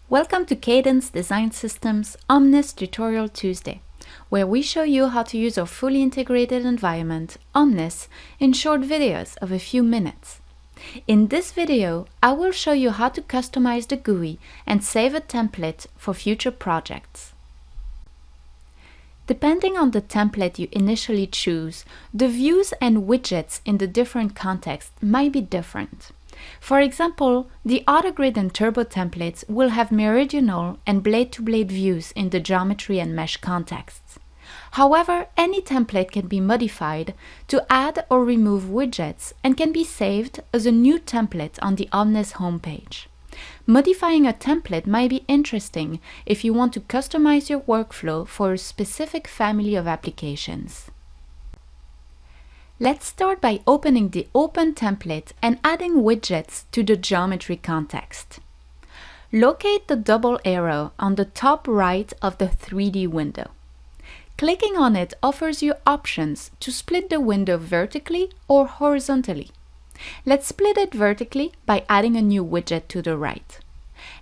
Welcome to Cadence Design Systems Omnis Tutorial Tuesday, where we show you how to use our fully integrated environment, Omnis, in short videos of a few minutes. In this video, I will show you how to customize the GUI and save a template for future projects. Depending on the template you initially choose, the views and widgets in the different contexts might be different. For example, the AutoGrid and Turbo templates will have meridional and blade-to-blade views in the geometry and mesh contexts. However, any template can be modified to add or remove widgets and can be saved as a new template on the Omnis homepage. Modifying a template might be interesting if you want to customize your workflow for a specific family of applications. Let's start by opening the Open template and adding widgets to the geometry context. Locate the double arrow on the top right of the 3D window. Clicking on it offers you options to split the window vertically or horizontally. Let's split it vertically by adding a new widget to the right.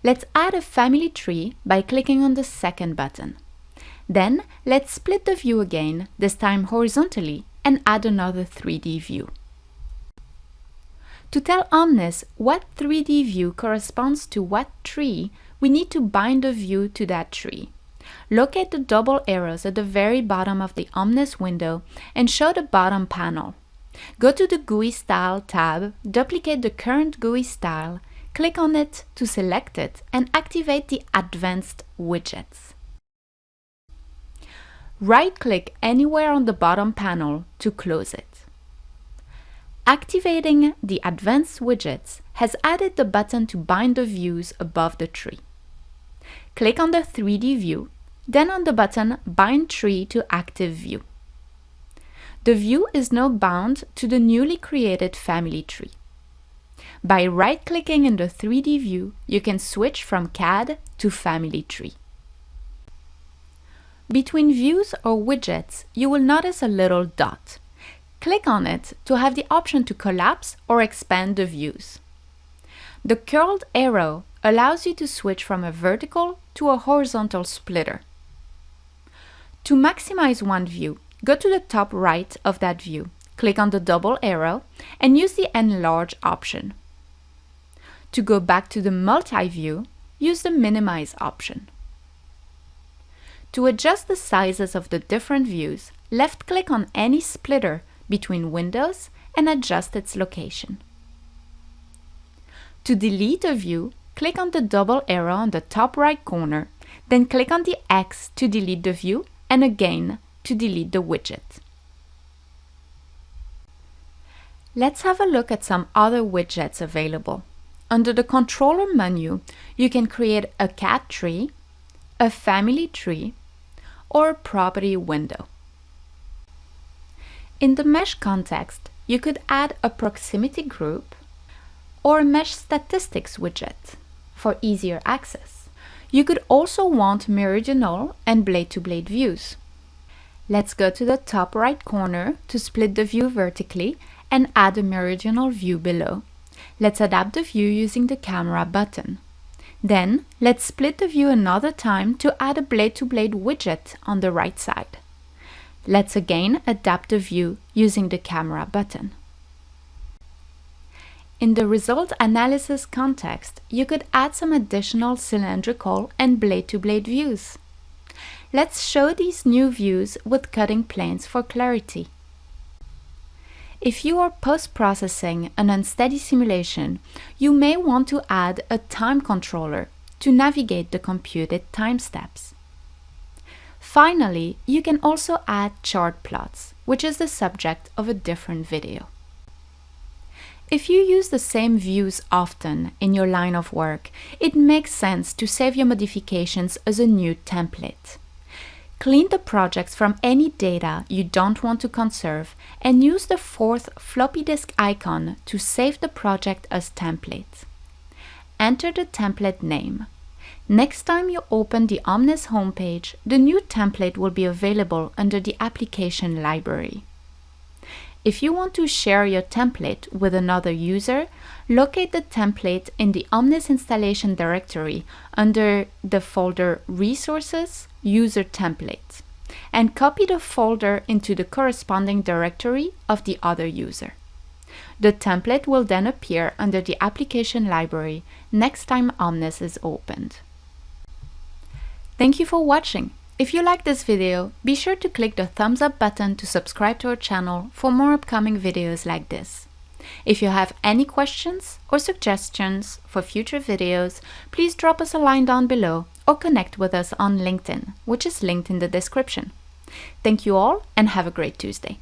Let's add a family tree by clicking on the second button. Then let's split the view again, this time horizontally, and add another 3D view. To tell Omnis what 3D view corresponds to what tree, we need to bind the view to that tree. Locate the double arrows at the very bottom of the Omnis window and show the bottom panel. Go to the GUI Style tab, duplicate the current GUI style, click on it to select it, and activate the Advanced widgets. Right-click anywhere on the bottom panel to close it. Activating the Advanced widgets has added the button to bind the views above the tree. Click on the 3D view, then on the button Bind Tree to Active View. The view is now bound to the newly created family tree. By right-clicking in the 3D view, you can switch from CAD to family tree. Between views or widgets, you will notice a little dot. Click on it to have the option to collapse or expand the views. The curled arrow allows you to switch from a vertical to a horizontal splitter. To maximize one view, go to the top right of that view, click on the double arrow, and use the Enlarge option. To go back to the multi-view, use the Minimize option. To adjust the sizes of the different views, left-click on any splitter between windows and adjust its location. To delete a view, click on the double arrow on the top right corner, then click on the X to delete the view and again to delete the widget. Let's have a look at some other widgets available. Under the controller menu, you can create a cat tree, a family tree, or a property window. In the mesh context, you could add a proximity group or a mesh statistics widget for easier access. You could also want meridional and blade-to-blade views. Let's go to the top right corner to split the view vertically and add a meridional view below. Let's adapt the view using the camera button. Then, let's split the view another time to add a blade-to-blade widget on the right side. Let's again adapt the view using the camera button. In the result analysis context, you could add some additional cylindrical and blade-to-blade views. Let's show these new views with cutting planes for clarity. If you are post-processing an unsteady simulation, you may want to add a time controller to navigate the computed time steps. Finally, you can also add chart plots, which is the subject of a different video. If you use the same views often in your line of work, it makes sense to save your modifications as a new template. Clean the projects from any data you don't want to conserve and use the fourth floppy disk icon to save the project as template. Enter the template name. Next time you open the Omnis homepage, the new template will be available under the application library. If you want to share your template with another user, locate the template in the Omnis installation directory under the folder Resources, User Templates, and copy the folder into the corresponding directory of the other user. The template will then appear under the application library next time Omnis is opened. Thank you for watching. If you like this video, be sure to click the thumbs up button to subscribe to our channel for more upcoming videos like this. If you have any questions or suggestions for future videos, please drop us a line down below or connect with us on LinkedIn, which is linked in the description. Thank you all and have a great Tuesday.